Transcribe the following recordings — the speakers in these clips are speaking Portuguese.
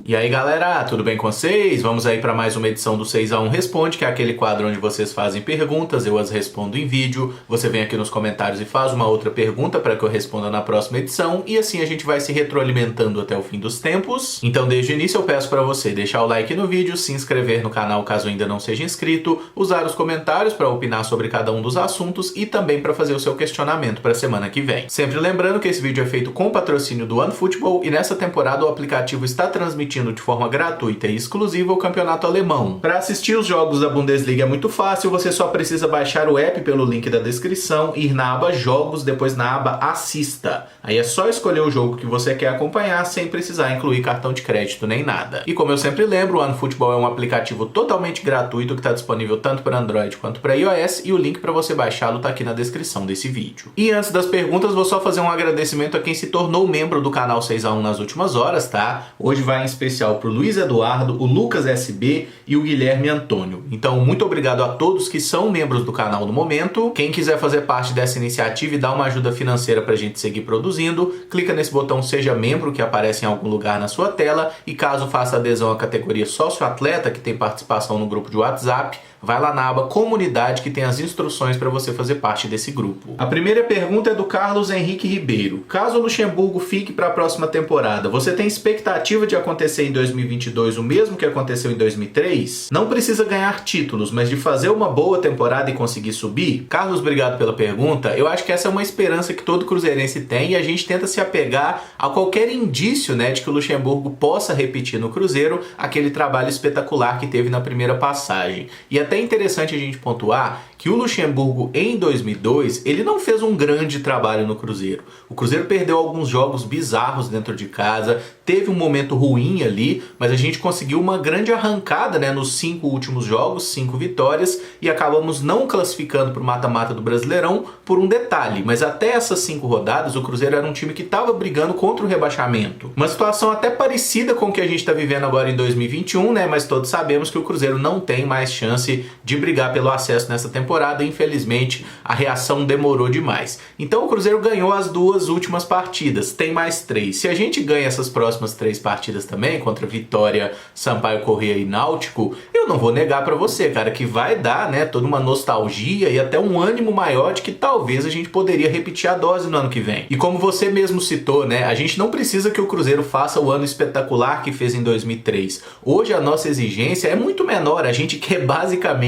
E aí galera, tudo bem com vocês? Vamos aí para mais uma edição do 6x1 Responde, que é aquele quadro onde vocês fazem perguntas, eu as respondo em vídeo, você vem aqui nos comentários e faz uma outra pergunta para que eu responda na próxima edição, e assim a gente vai se retroalimentando até o fim dos tempos. Então desde o início eu peço para você deixar o like no vídeo, se inscrever no canal caso ainda não seja inscrito, usar os comentários para opinar sobre cada um dos assuntos e também para fazer o seu questionamento para a semana que vem. Sempre lembrando que esse vídeo é feito com patrocínio do OneFootball e nessa temporada o aplicativo está transmitindo de forma gratuita e exclusiva o campeonato alemão. Para assistir os jogos da Bundesliga é muito fácil, você só precisa baixar o app pelo link da descrição, ir na aba Jogos, depois na aba Assista. Aí é só escolher o jogo que você quer acompanhar sem precisar incluir cartão de crédito nem nada. E como eu sempre lembro, o OneFootball é um aplicativo totalmente gratuito que está disponível tanto para Android quanto para iOS e o link para você baixá-lo está aqui na descrição desse vídeo. E antes das perguntas, vou só fazer um agradecimento a quem se tornou membro do canal 6x1 nas últimas horas, tá? Hoje vai em especial pro Luiz Eduardo, o Lucas SB e o Guilherme Antônio. Então, muito obrigado a todos que são membros do canal no momento. Quem quiser fazer parte dessa iniciativa e dar uma ajuda financeira pra gente seguir produzindo, clica nesse botão Seja Membro que aparece em algum lugar na sua tela e caso faça adesão à categoria Sócio Atleta, que tem participação no grupo de WhatsApp, vai lá na aba Comunidade que tem as instruções para você fazer parte desse grupo. A primeira pergunta é do Carlos Henrique Ribeiro. Caso o Luxemburgo fique para a próxima temporada, você tem expectativa de acontecer em 2022 o mesmo que aconteceu em 2003? Não precisa ganhar títulos, mas de fazer uma boa temporada e conseguir subir? Carlos, obrigado pela pergunta. Eu acho que essa é uma esperança que todo cruzeirense tem e a gente tenta se apegar a qualquer indício, né, de que o Luxemburgo possa repetir no Cruzeiro aquele trabalho espetacular que teve na primeira passagem. E até interessante a gente pontuar que o Luxemburgo em 2002, ele não fez um grande trabalho no Cruzeiro. O Cruzeiro perdeu alguns jogos bizarros dentro de casa, teve um momento ruim ali, mas a gente conseguiu uma grande arrancada, né, nos 5 últimos jogos, 5 vitórias, e acabamos não classificando para o mata-mata do Brasileirão por um detalhe, mas até essas 5 rodadas o Cruzeiro era um time que estava brigando contra o rebaixamento. Uma situação até parecida com o que a gente está vivendo agora em 2021, né, mas todos sabemos que o Cruzeiro não tem mais chance de brigar pelo acesso nessa temporada, infelizmente a reação demorou demais. Então o Cruzeiro ganhou as 2 últimas partidas, tem mais 3. Se a gente ganha essas próximas 3 partidas também, contra Vitória, Sampaio Corrêa e Náutico, eu não vou negar pra você, cara, que vai dar, né, toda uma nostalgia e até um ânimo maior de que talvez a gente poderia repetir a dose no ano que vem. E como você mesmo citou, né, a gente não precisa que o Cruzeiro faça o ano espetacular que fez em 2003. Hoje a nossa exigência é muito menor, a gente quer basicamente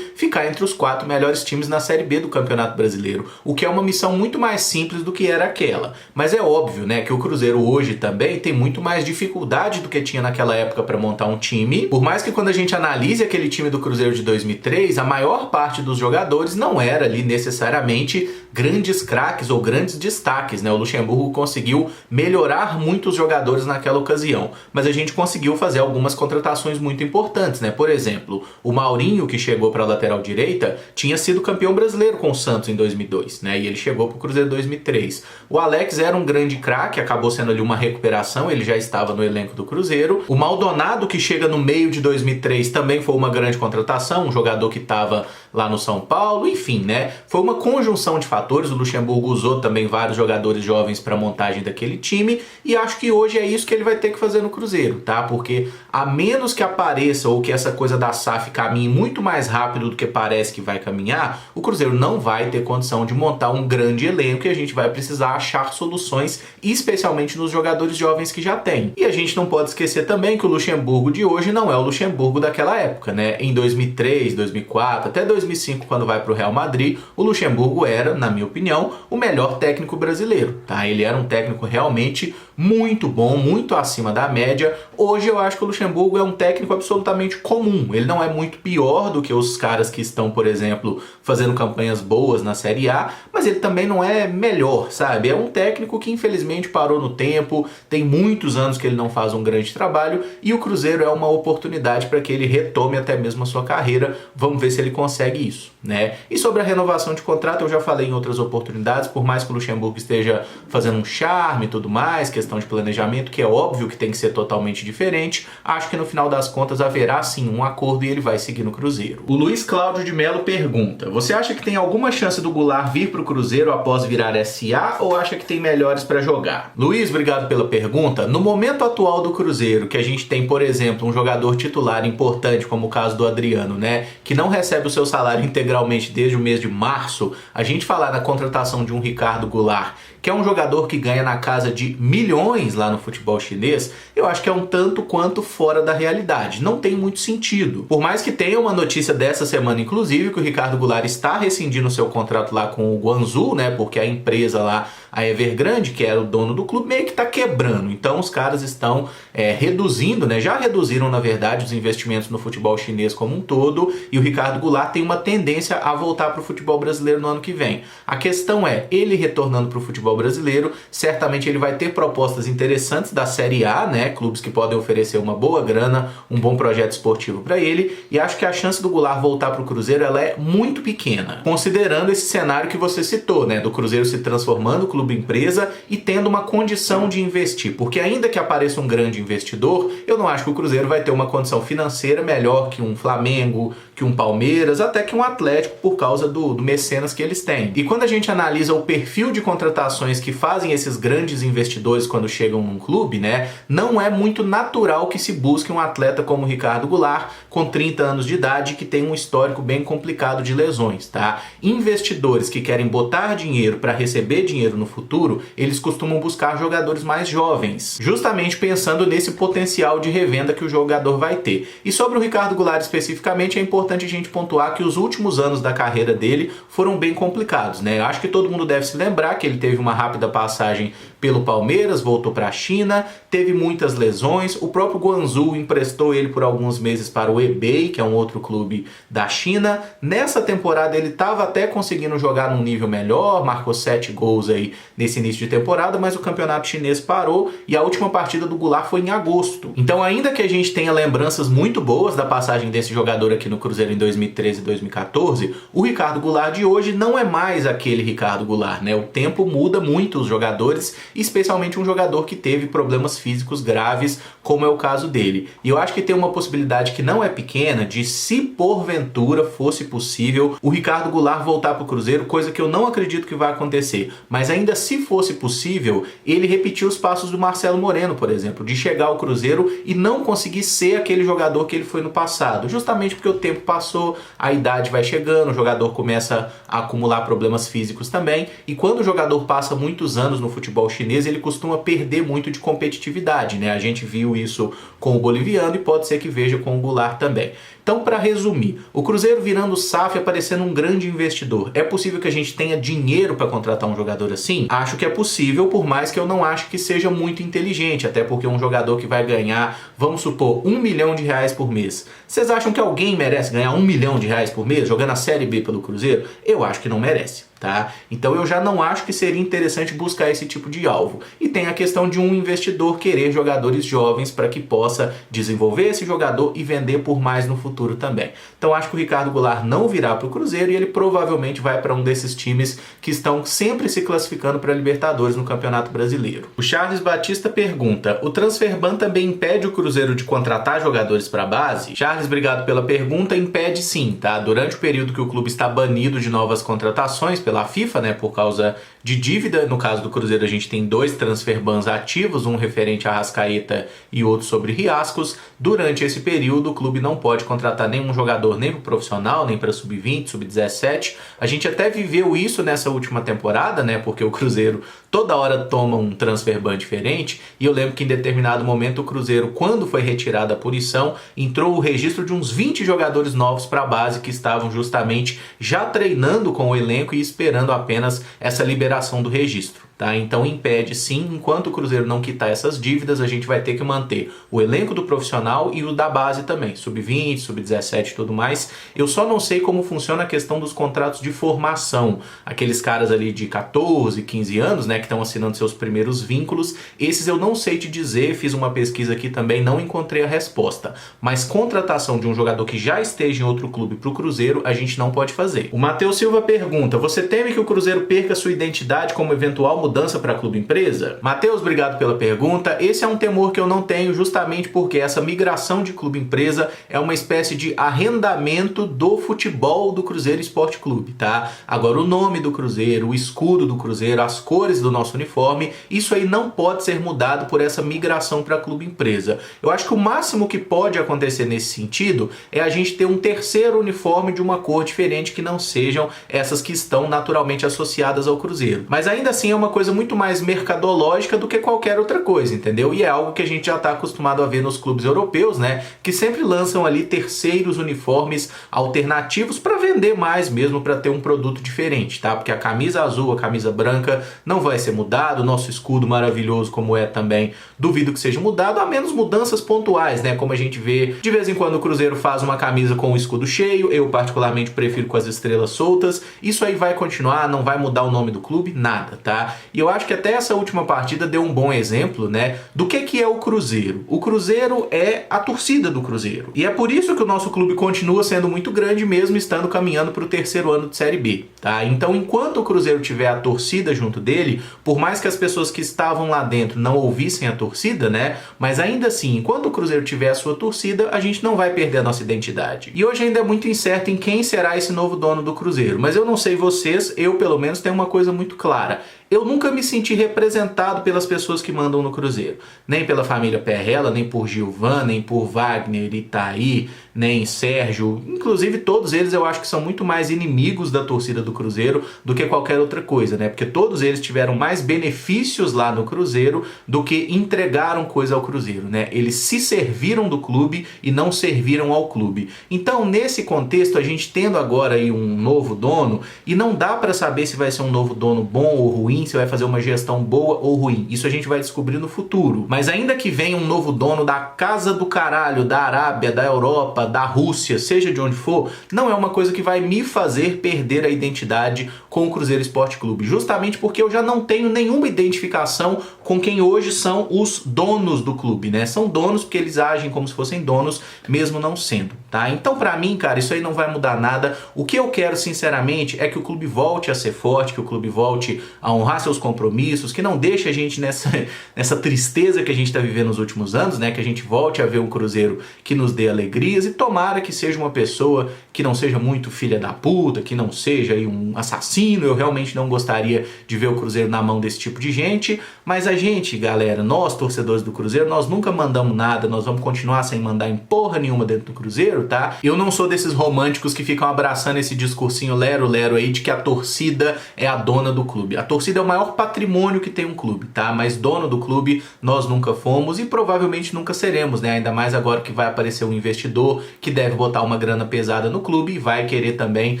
ficar entre os 4 melhores times na Série B do Campeonato Brasileiro, o que é uma missão muito mais simples do que era aquela. Mas é óbvio, né, que o Cruzeiro hoje também tem muito mais dificuldade do que tinha naquela época para montar um time, por mais que quando a gente analise aquele time do Cruzeiro de 2003, a maior parte dos jogadores não era ali necessariamente grandes craques ou grandes destaques, né? O Luxemburgo conseguiu melhorar muito os jogadores naquela ocasião, mas a gente conseguiu fazer algumas contratações muito importantes, né? Por exemplo, o Maurinho, que chegou para a lateral direita, tinha sido campeão brasileiro com o Santos em 2002, né? E ele chegou para o Cruzeiro em 2003. O Alex era um grande craque, acabou sendo ali uma recuperação, ele já estava no elenco do Cruzeiro. O Maldonado, que chega no meio de 2003, também foi uma grande contratação, um jogador que estava lá no São Paulo, enfim, né? Foi uma conjunção de fatores, o Luxemburgo usou também vários jogadores jovens para a montagem daquele time e acho que hoje é isso que ele vai ter que fazer no Cruzeiro, tá? Porque a menos que apareça ou que essa coisa da SAF caminhe muito mais rápido do que parece que vai caminhar, o Cruzeiro não vai ter condição de montar um grande elenco e a gente vai precisar achar soluções, especialmente nos jogadores jovens que já tem. E a gente não pode esquecer também que o Luxemburgo de hoje não é o Luxemburgo daquela época, né? Em 2003, 2004, até 2005, quando vai para o Real Madrid, o Luxemburgo era, na minha opinião, o melhor técnico brasileiro, tá? Ele era um técnico realmente muito bom, muito acima da média. Hoje eu acho que o Luxemburgo é um técnico absolutamente comum. Ele não é muito pior do que os caras que estão, por exemplo, fazendo campanhas boas na Série A, mas ele também não é melhor, sabe? É um técnico que infelizmente parou no tempo, tem muitos anos que ele não faz um grande trabalho e o Cruzeiro é uma oportunidade para que ele retome até mesmo a sua carreira. Vamos ver se ele consegue isso, né? E sobre a renovação de contrato, eu já falei em outras oportunidades, por mais que o Luxemburgo esteja fazendo um charme e tudo mais, questão de planejamento, que é óbvio que tem que ser totalmente diferente, acho que no final das contas haverá sim um acordo e ele vai seguir no Cruzeiro. O Luiz Cláudio de Melo pergunta: pergunta: você acha que tem alguma chance do Goulart vir para o Cruzeiro após virar SA ou acha que tem melhores para jogar? Luiz, obrigado pela pergunta. No momento atual do Cruzeiro, que a gente tem, por exemplo, um jogador titular importante, como o caso do Adriano, né, que não recebe o seu salário integralmente desde o mês de março, a gente falar na contratação de um Ricardo Goulart, que é um jogador que ganha na casa de milhões lá no futebol chinês, eu acho que é um tanto quanto fora da realidade. Não tem muito sentido. Por mais que tenha uma notícia dessa semana, inclusive, que o Ricardo Goulart está rescindindo seu contrato lá com o Guangzhou, né, porque a empresa lá, a Evergrande, que era o dono do clube, meio que está quebrando. Então os caras estão reduzindo, né, já reduziram na verdade os investimentos no futebol chinês como um todo, e o Ricardo Goulart tem uma tendência a voltar para o futebol brasileiro no ano que vem. A questão é, ele retornando para o futebol brasileiro, certamente ele vai ter propostas interessantes da Série A, né, clubes que podem oferecer uma boa grana, um bom projeto esportivo para ele, e acho que a chance do Goulart voltar para o Cruzeiro ela é muito pequena, considerando esse cenário que você citou, né, do Cruzeiro se transformando clube empresa e tendo uma condição de investir, porque ainda que apareça um grande investidor, eu não acho que o Cruzeiro vai ter uma condição financeira melhor que um Flamengo, que um Palmeiras, até que um Atlético, por causa do mecenas que eles têm. E quando a gente analisa o perfil de contratações que fazem esses grandes investidores quando chegam num clube, né, não é muito natural que se busque um atleta como o Ricardo Goulart, com 30 anos de idade, que tem um histórico bem complicado de lesões, tá? Investidores que querem botar dinheiro para receber dinheiro no futuro, eles costumam buscar jogadores mais jovens, justamente pensando nesse potencial de revenda que o jogador vai ter. E sobre o Ricardo Goulart especificamente, é importante a gente pontuar que os últimos anos da carreira dele foram bem complicados, né? Eu acho que todo mundo deve se lembrar que ele teve uma rápida passagem pelo Palmeiras, voltou para a China, teve muitas lesões, o próprio Guangzhou emprestou ele por alguns meses para o Hebei, que é um outro clube da China. Nessa temporada ele estava até conseguindo jogar num nível melhor, marcou 7 gols aí nesse início de temporada, mas o campeonato chinês parou e a última partida do Goulart foi em agosto. Então, ainda que a gente tenha lembranças muito boas da passagem desse jogador aqui no Cruzeiro em 2013 e 2014, o Ricardo Goulart de hoje não é mais aquele Ricardo Goulart, né? O tempo muda muito os jogadores, especialmente um jogador que teve problemas físicos graves, como é o caso dele. E eu acho que tem uma possibilidade que não é pequena de, se porventura fosse possível, o Ricardo Goulart voltar para o Cruzeiro, coisa que eu não acredito que vai acontecer, mas ainda se fosse possível, ele repetir os passos do Marcelo Moreno, por exemplo, de chegar ao Cruzeiro e não conseguir ser aquele jogador que ele foi no passado, justamente porque o tempo passou, a idade vai chegando, o jogador começa a acumular problemas físicos também, e quando o jogador passa muitos anos no futebol chinês, ele costuma perder muito de competitividade, né? A gente viu isso com o boliviano e pode ser que veja com o Goulart também. Então, para resumir, o Cruzeiro virando SAF e aparecendo um grande investidor, é possível que a gente tenha dinheiro para contratar um jogador assim? Acho que é possível, por mais que eu não acho que seja muito inteligente, até porque um jogador que vai ganhar, vamos supor, R$1 milhão por mês. Vocês acham que alguém merece ganhar R$1 milhão por mês jogando a Série B pelo Cruzeiro? Eu acho que não merece. Tá? Então eu já não acho que seria interessante buscar esse tipo de alvo. E tem a questão de um investidor querer jogadores jovens para que possa desenvolver esse jogador e vender por mais no futuro também. Então acho que o Ricardo Goulart não virá para o Cruzeiro e ele provavelmente vai para um desses times que estão sempre se classificando para Libertadores no Campeonato Brasileiro. O Charles Batista pergunta: o Transferban também impede o Cruzeiro de contratar jogadores para a base? Charles, obrigado pela pergunta. Impede sim, tá? Durante o período que o clube está banido de novas contratações pela FIFA, né, por causa de dívida. No caso do Cruzeiro, a gente tem 2 transferbans ativos, um referente a Arrascaeta e outro sobre Riascos. Durante esse período, o clube não pode contratar nenhum jogador, nem para o profissional, nem para sub-20, sub-17. A gente até viveu isso nessa última temporada, né, porque o Cruzeiro toda hora toma um transferban diferente, e eu lembro que em determinado momento o Cruzeiro, quando foi retirada a punição, entrou o registro de uns 20 jogadores novos para a base que estavam justamente já treinando com o elenco e esperando apenas essa liberação do registro. Tá? Então impede sim, enquanto o Cruzeiro não quitar essas dívidas, a gente vai ter que manter o elenco do profissional e o da base também, sub-20, sub-17 e tudo mais. Eu só não sei como funciona a questão dos contratos de formação, aqueles caras ali de 14, 15 anos, né, que estão assinando seus primeiros vínculos. Esses eu não sei te dizer, fiz uma pesquisa aqui também, não encontrei a resposta. Mas contratação de um jogador que já esteja em outro clube para o Cruzeiro, a gente não pode fazer. O Matheus Silva pergunta: você teme que o Cruzeiro perca sua identidade como eventual mudança para clube empresa? Matheus, obrigado pela pergunta. Esse é um temor que eu não tenho, justamente porque essa migração de clube empresa é uma espécie de arrendamento do futebol do Cruzeiro Esporte Clube, tá? Agora, o nome do Cruzeiro, o escudo do Cruzeiro, as cores do nosso uniforme, isso aí não pode ser mudado por essa migração para clube empresa. Eu acho que o máximo que pode acontecer nesse sentido é a gente ter um terceiro uniforme de uma cor diferente que não sejam essas que estão naturalmente associadas ao Cruzeiro. Mas ainda assim é uma coisa muito mais mercadológica do que qualquer outra coisa, entendeu? E é algo que a gente já está acostumado a ver nos clubes europeus, né? Que sempre lançam ali terceiros uniformes alternativos para vender mais mesmo, para ter um produto diferente, tá? Porque a camisa azul, a camisa branca não vai ser mudado, o nosso escudo maravilhoso como é também, duvido que seja mudado, a menos mudanças pontuais, né? Como a gente vê, de vez em quando o Cruzeiro faz uma camisa com o escudo cheio, eu particularmente prefiro com as estrelas soltas, isso aí vai continuar, não vai mudar o nome do clube, nada, tá? E eu acho que até essa última partida deu um bom exemplo, né? Do que é o Cruzeiro. O Cruzeiro é a torcida do Cruzeiro. E é por isso que o nosso clube continua sendo muito grande, mesmo estando caminhando para o terceiro ano de Série B, tá? Então, enquanto o Cruzeiro tiver a torcida junto dele, por mais que as pessoas que estavam lá dentro não ouvissem a torcida, né? Mas ainda assim, enquanto o Cruzeiro tiver a sua torcida, a gente não vai perder a nossa identidade. E hoje ainda é muito incerto em quem será esse novo dono do Cruzeiro. Mas eu não sei vocês, eu pelo menos tenho uma coisa muito clara. Eu nunca me senti representado pelas pessoas que mandam no Cruzeiro. Nem pela família Perrella, nem por Gilvan, nem por Wagner, Itaí, nem Sérgio. Inclusive todos eles eu acho que são muito mais inimigos da torcida do Cruzeiro do que qualquer outra coisa, né? Porque todos eles tiveram mais benefícios lá no Cruzeiro do que entregaram coisa ao Cruzeiro, né? Eles se serviram do clube e não serviram ao clube. Então, nesse contexto, a gente tendo agora aí um novo dono, e não dá para saber se vai ser um novo dono bom ou ruim, se vai fazer uma gestão boa ou ruim. Isso a gente vai descobrir no futuro. Mas ainda que venha um novo dono da casa do caralho, da Arábia, da Europa, da Rússia, seja de onde for, não é uma coisa que vai me fazer perder a identidade com o Cruzeiro Esporte Clube. Justamente porque eu já não tenho nenhuma identificação com quem hoje são os donos do clube, né? São donos porque eles agem como se fossem donos, mesmo não sendo, tá? Então, pra mim, cara, isso aí não vai mudar nada. O que eu quero, sinceramente, é que o clube volte a ser forte, que o clube volte a honrar seus compromissos, que não deixe a gente nessa tristeza que a gente está vivendo nos últimos anos, né? Que a gente volte a ver um Cruzeiro que nos dê alegrias, e tomara que seja uma pessoa que não seja muito filha da puta, que não seja aí um assassino. Eu realmente não gostaria de ver o Cruzeiro na mão desse tipo de gente, mas a gente, galera, nós torcedores do Cruzeiro, nós nunca mandamos nada, nós vamos continuar sem mandar em porra nenhuma dentro do Cruzeiro, tá? Eu não sou desses românticos que ficam abraçando esse discursinho lero-lero aí de que a torcida é a dona do clube. A torcida é o maior patrimônio que tem um clube, tá? Mas dono do clube nós nunca fomos e provavelmente nunca seremos, né? Ainda mais agora que vai aparecer um investidor que deve botar uma grana pesada no clube e vai querer também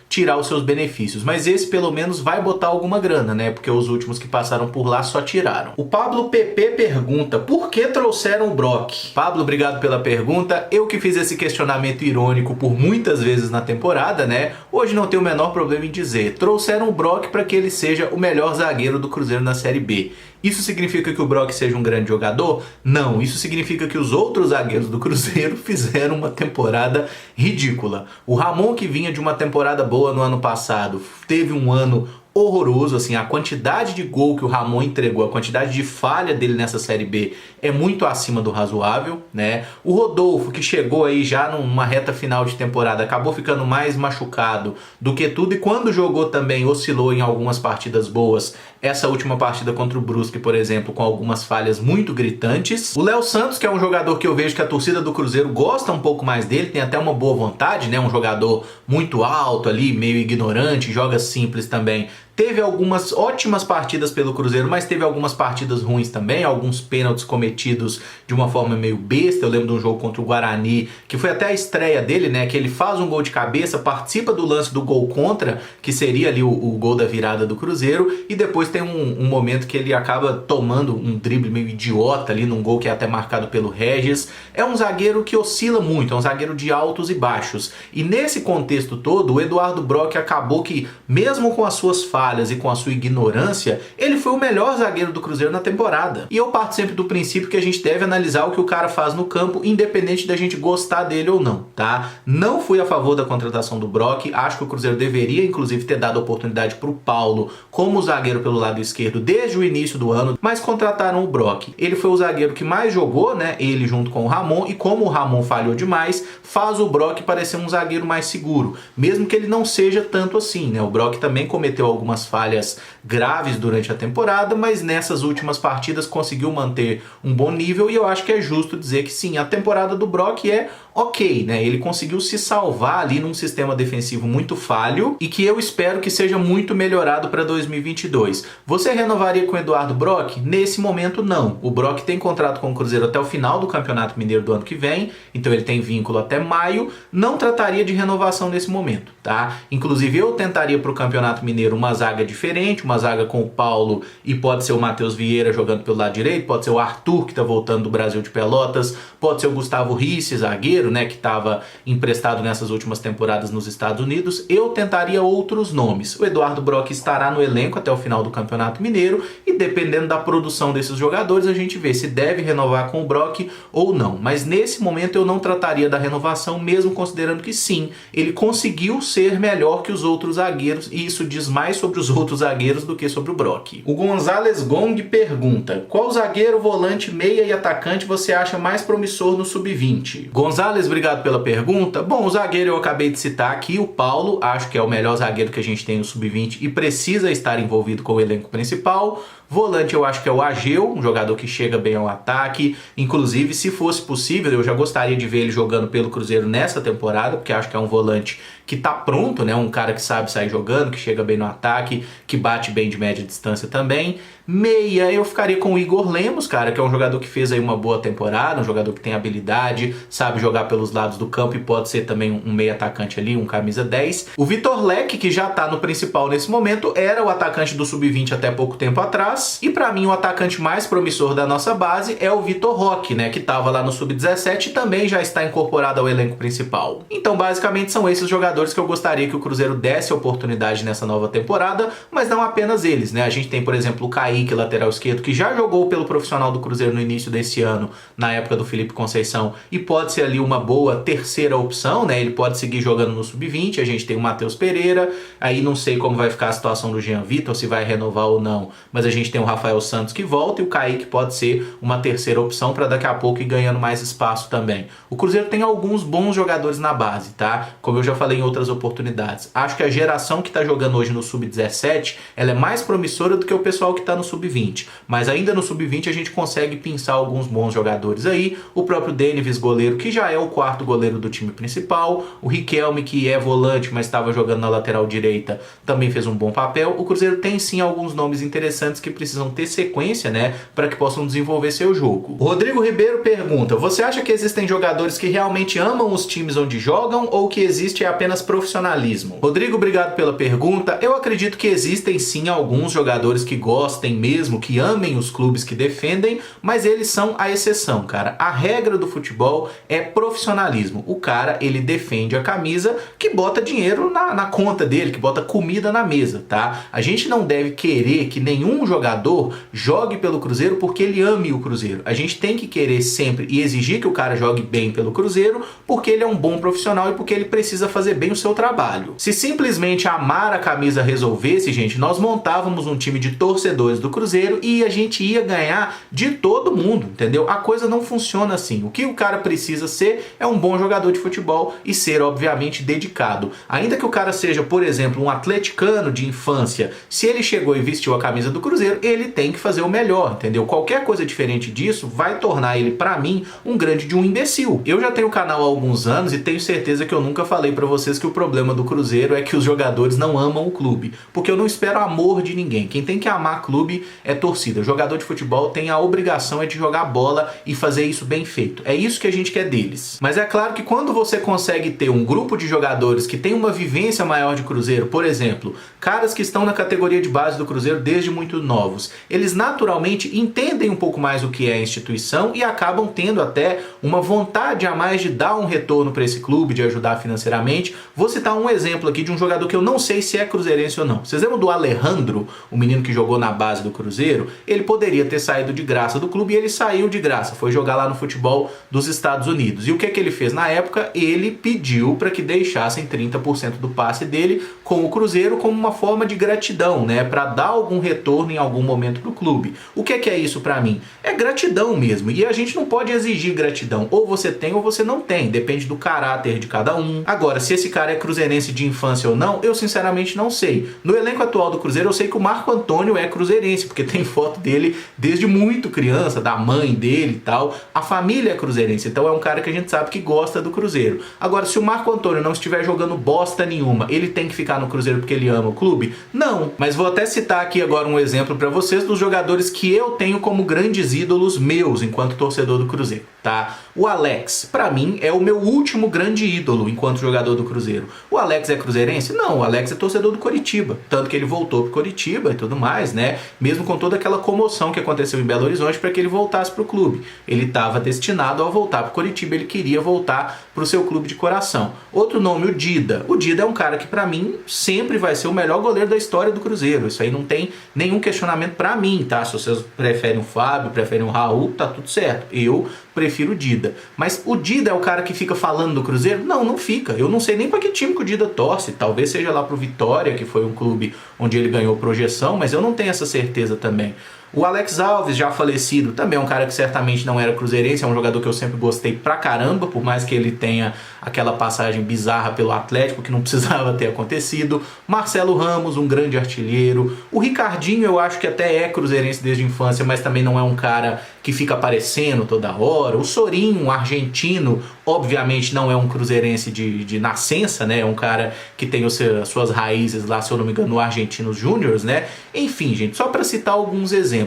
tirar os seus benefícios. Mas esse pelo menos vai botar alguma grana, né? Porque os últimos que passaram por lá só tiraram. O Pablo PP pergunta: por que trouxeram o Brock? Pablo, obrigado pela pergunta. Eu que fiz esse questionamento irônico por muitas vezes na temporada, né? Hoje não tenho o menor problema em dizer. Trouxeram o Brock para que ele seja o melhor zagueiro do Cruzeiro na Série B. Isso significa que o Brock seja um grande jogador? Não, isso significa que os outros zagueiros do Cruzeiro fizeram uma temporada ridícula. O Ramon, que vinha de uma temporada boa no ano passado, teve um ano horroroso, assim, a quantidade de gol que o Ramon entregou, a quantidade de falha dele nessa Série B é muito acima do razoável, né? O Rodolfo, que chegou aí já numa reta final de temporada, acabou ficando mais machucado do que tudo, e quando jogou também oscilou em algumas partidas boas. Essa última partida contra o Brusque, por exemplo, com algumas falhas muito gritantes. O Léo Santos, que é um jogador que eu vejo que a torcida do Cruzeiro gosta um pouco mais dele, tem até uma boa vontade, né? Um jogador muito alto ali, meio ignorante, joga simples também. Teve algumas ótimas partidas pelo Cruzeiro, mas teve algumas partidas ruins também, alguns pênaltis cometidos de uma forma meio besta. Eu lembro de um jogo contra o Guarani, que foi até a estreia dele, né? Que ele faz um gol de cabeça, participa do lance do gol contra, que seria ali o gol da virada do Cruzeiro, e depois tem um momento que ele acaba tomando um drible meio idiota ali, num gol que é até marcado pelo Regis. É um zagueiro que oscila muito, é um zagueiro de altos e baixos. E nesse contexto todo, o Eduardo Brock acabou que, mesmo com as suas falhas, falhas e com a sua ignorância, ele foi o melhor zagueiro do Cruzeiro na temporada. E eu parto sempre do princípio que a gente deve analisar o que o cara faz no campo, independente da gente gostar dele ou não, tá? Não fui a favor da contratação do Brock, acho que o Cruzeiro deveria, inclusive, ter dado oportunidade pro Paulo como zagueiro pelo lado esquerdo desde o início do ano, mas contrataram o Brock. Ele foi o zagueiro que mais jogou, né? Ele junto com o Ramon, e como o Ramon falhou demais, faz o Brock parecer um zagueiro mais seguro, mesmo que ele não seja tanto assim, né? O Brock também cometeu algumas falhas graves durante a temporada, mas nessas últimas partidas conseguiu manter um bom nível, e eu acho que é justo dizer que sim, a temporada do Brock é ok, né? Ele conseguiu se salvar ali num sistema defensivo muito falho e que eu espero que seja muito melhorado para 2022. Você renovaria com o Eduardo Brock? Nesse momento, não. O Brock tem contrato com o Cruzeiro até o final do Campeonato Mineiro do ano que vem, então ele tem vínculo até maio. Não trataria de renovação nesse momento, tá? Inclusive, eu tentaria para o Campeonato Mineiro uma zaga diferente, uma zaga com o Paulo, e pode ser o Matheus Vieira jogando pelo lado direito, pode ser o Arthur, que está voltando do Brasil de Pelotas, pode ser o Gustavo Ricci, zagueiro, né, que estava emprestado nessas últimas temporadas nos Estados Unidos. Eu tentaria outros nomes. O Eduardo Brock estará no elenco até o final do Campeonato Mineiro, e dependendo da produção desses jogadores, a gente vê se deve renovar com o Brock ou não. Mas nesse momento eu não trataria da renovação, mesmo considerando que sim, ele conseguiu ser melhor que os outros zagueiros, e isso diz mais sobre os outros zagueiros do que sobre o Brock. O Gonzales Gong pergunta: qual zagueiro, volante, meia e atacante você acha mais promissor no sub-20? Gonzales, obrigado pela pergunta. Bom, o zagueiro eu acabei de citar aqui, o Paulo, acho que é o melhor zagueiro que a gente tem no sub-20 e precisa estar envolvido com o elenco principal. Volante eu acho que é o Ageu, um jogador que chega bem ao ataque. Inclusive, se fosse possível, eu já gostaria de ver ele jogando pelo Cruzeiro nessa temporada, porque acho que é um volante que tá pronto, né? Um cara que sabe sair jogando, que chega bem no ataque, que bate bem de média distância também. Meia, eu ficaria com o Igor Lemos, cara, que é um jogador que fez aí uma boa temporada, um jogador que tem habilidade, sabe jogar pelos lados do campo e pode ser também um meia atacante ali, um camisa 10. O Vitor Leque, que já tá no principal nesse momento, era o atacante do sub-20 até pouco tempo atrás. E pra mim o atacante mais promissor da nossa base é o Vitor Roque, né, que tava lá no sub-17 e também já está incorporado ao elenco principal. Então basicamente são esses jogadores que eu gostaria que o Cruzeiro desse oportunidade nessa nova temporada, mas não apenas eles, né? A gente tem, por exemplo, o Kaique, lateral esquerdo, que já jogou pelo profissional do Cruzeiro no início desse ano, na época do Felipe Conceição, e pode ser ali uma boa terceira opção, né? Ele pode seguir jogando no sub-20. A gente tem o Matheus Pereira, aí não sei como vai ficar a situação do Jean Vitor, se vai renovar ou não, mas a gente tem o Rafael Santos que volta, e o Kaique pode ser uma terceira opção para daqui a pouco ir ganhando mais espaço também. O Cruzeiro tem alguns bons jogadores na base, tá? Como eu já falei em outras oportunidades. Acho que a geração que tá jogando hoje no sub-17, ela é mais promissora do que o pessoal que tá no sub-20. Mas ainda no sub-20 a gente consegue pensar alguns bons jogadores aí. O próprio Denis, goleiro, que já é o quarto goleiro do time principal. O Riquelme, que é volante, mas estava jogando na lateral direita, também fez um bom papel. O Cruzeiro tem sim alguns nomes interessantes que precisam ter sequência, né, para que possam desenvolver seu jogo. O Rodrigo Ribeiro pergunta: você acha que existem jogadores que realmente amam os times onde jogam, ou que existe apenas profissionalismo? Rodrigo, obrigado pela pergunta. Eu acredito que existem sim alguns jogadores que gostem mesmo, que amem os clubes que defendem, mas eles são a exceção, cara. A regra do futebol é profissionalismo. O cara, ele defende a camisa que bota dinheiro na conta dele, que bota comida na mesa, tá? A gente não deve querer que nenhum jogador jogue pelo Cruzeiro porque ele ame o Cruzeiro. A gente tem que querer sempre e exigir que o cara jogue bem pelo Cruzeiro porque ele é um bom profissional e porque ele precisa fazer bem o seu trabalho. Se simplesmente amar a camisa resolvesse, gente, nós montávamos um time de torcedores do Cruzeiro e a gente ia ganhar de todo mundo, entendeu? A coisa não funciona assim. O que o cara precisa ser é um bom jogador de futebol e ser, obviamente, dedicado. Ainda que o cara seja, por exemplo, um atleticano de infância, se ele chegou e vestiu a camisa do Cruzeiro, ele tem que fazer o melhor, entendeu? Qualquer coisa diferente disso vai tornar ele, pra mim, um grande de um imbecil. Eu já tenho o canal há alguns anos e tenho certeza que eu nunca falei pra vocês que o problema do Cruzeiro é que os jogadores não amam o clube, porque eu não espero amor de ninguém. Quem tem que amar clube clube é torcida. O jogador de futebol tem a obrigação de jogar bola e fazer isso bem feito. É isso que a gente quer deles. Mas é claro que quando você consegue ter um grupo de jogadores que tem uma vivência maior de Cruzeiro, por exemplo, caras que estão na categoria de base do Cruzeiro desde muito novos, eles naturalmente entendem um pouco mais o que é a instituição e acabam tendo até uma vontade a mais de dar um retorno para esse clube, de ajudar financeiramente. Vou citar um exemplo aqui de um jogador que eu não sei se é cruzeirense ou não. Vocês lembram do Alejandro, o menino que jogou na base do Cruzeiro? Ele poderia ter saído de graça do clube e ele saiu de graça, foi jogar lá no futebol dos Estados Unidos. E o que é que ele fez na época? Ele pediu para que deixassem 30% do passe dele com o Cruzeiro como uma forma de gratidão, né, para dar algum retorno em algum momento pro clube. O que é isso para mim? É gratidão mesmo, e a gente não pode exigir gratidão, ou você tem ou você não tem, depende do caráter de cada um. Agora, se esse cara é cruzeirense de infância ou não, eu sinceramente não sei. No elenco atual do Cruzeiro eu sei que o Marco Antônio é cruzeirense, porque tem foto dele desde muito criança, da mãe dele e tal. A família é cruzeirense, então é um cara que a gente sabe que gosta do Cruzeiro. Agora, se o Marco Antônio não estiver jogando bosta nenhuma, ele tem que ficar no Cruzeiro porque ele ama o clube? Não, mas vou até citar aqui agora um exemplo para vocês dos jogadores que eu tenho como grandes ídolos meus enquanto torcedor do Cruzeiro, tá? O Alex, para mim, é o meu último grande ídolo enquanto jogador do Cruzeiro. O Alex é cruzeirense? Não, o Alex é torcedor do Coritiba, tanto que ele voltou pro Coritiba e tudo mais, né? Mesmo com toda aquela comoção que aconteceu em Belo Horizonte para que ele voltasse pro clube. Ele estava destinado a voltar pro Coritiba, ele queria voltar pro seu clube de coração. Outro nome, o Dida. O Dida é um cara que para mim sempre vai ser o melhor goleiro da história do Cruzeiro. Isso aí não tem nenhum questionamento para mim, tá? Se vocês preferem o Fábio, preferem o Raul, tá tudo certo. Eu prefiro o Dida. Mas o Dida é o cara que fica falando do Cruzeiro? Não, não fica. Eu não sei nem para que time que o Dida torce. Talvez seja lá pro Vitória, que foi um clube onde ele ganhou projeção, mas eu não tenho essa certeza também. O Alex Alves, já falecido, também é um cara que certamente não era cruzeirense, é um jogador que eu sempre gostei pra caramba, por mais que ele tenha aquela passagem bizarra pelo Atlético, que não precisava ter acontecido. Marcelo Ramos, um grande artilheiro. O Ricardinho, eu acho que até é cruzeirense desde a infância, mas também não é um cara que fica aparecendo toda hora. O Sorinho, um argentino, obviamente não é um cruzeirense de nascença, né? É um cara que tem as suas raízes lá, se eu não me engano, no Argentinos Júniors, né? Enfim, gente, só para citar alguns exemplos.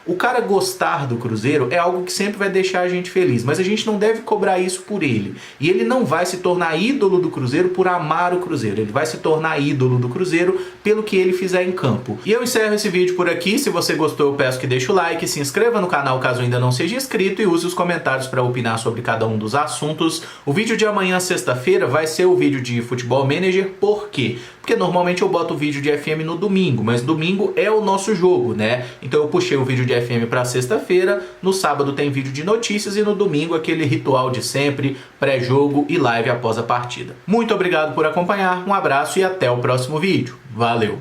O cara gostar do Cruzeiro é algo que sempre vai deixar a gente feliz, mas a gente não deve cobrar isso por ele. E ele não vai se tornar ídolo do Cruzeiro por amar o Cruzeiro. Ele vai se tornar ídolo do Cruzeiro pelo que ele fizer em campo. E eu encerro esse vídeo por aqui. Se você gostou, eu peço que deixe o like, se inscreva no canal caso ainda não seja inscrito e use os comentários para opinar sobre cada um dos assuntos. O vídeo de amanhã, sexta-feira, vai ser o vídeo de Futebol Manager. Por quê? Porque normalmente eu boto o vídeo de FM no domingo, mas domingo é o nosso jogo, né? Então eu puxei o vídeo de FM para sexta-feira, no sábado tem vídeo de notícias e no domingo aquele ritual de sempre, pré-jogo e live após a partida. Muito obrigado por acompanhar, um abraço e até o próximo vídeo. Valeu!